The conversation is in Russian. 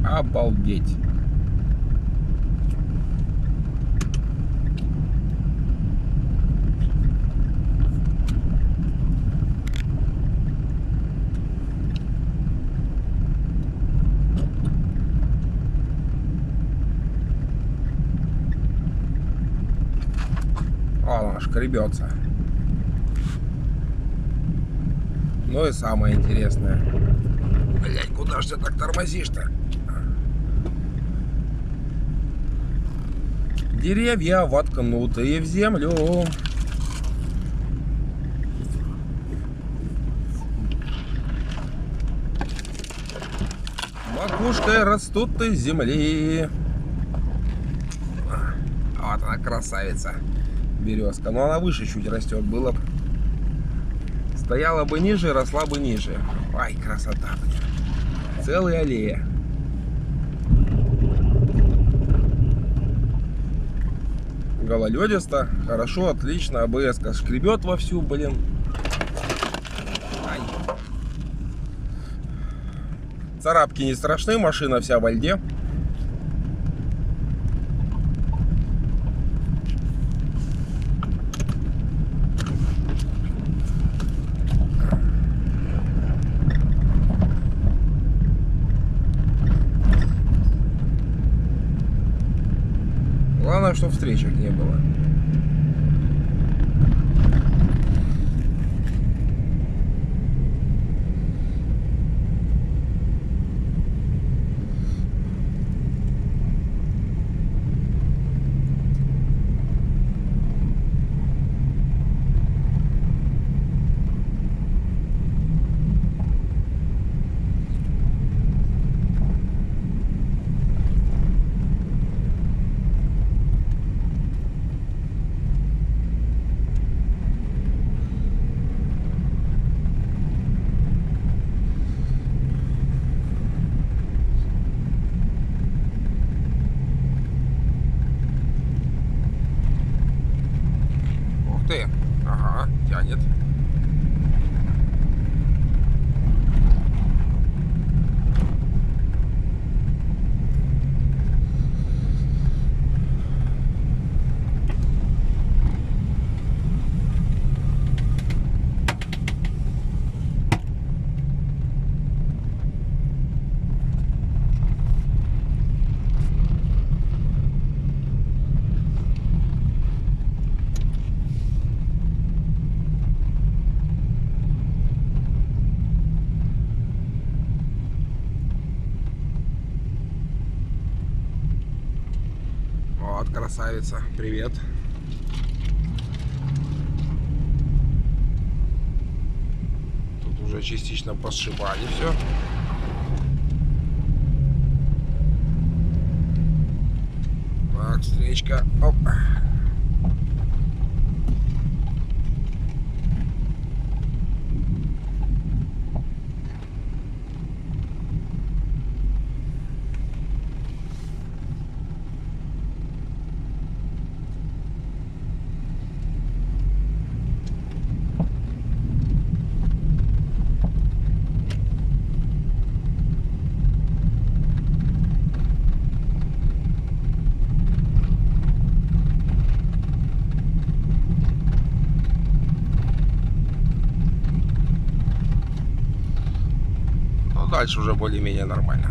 Обалдеть. Она шкребется. Ну и самое интересное. Блять, куда ж ты так тормозишь-то? Деревья, воткнутые в землю. Макушкой растут из земли. Вот она, красавица. Березка. Но она выше чуть растет. Было бы. Стояла бы ниже, росла бы ниже. Ай, красота, блин. Целая аллея. Гололедисто. Хорошо, отлично. АБС-ка шкребет вовсю, блин. Ай. Царапки не страшны, машина вся во льде. Главное, что встречек не было. Ты. Ага, тянет. Вот, красавица, привет. Тут уже частично посшибали все. Так, встречка. Оп. Дальше уже более-менее нормально.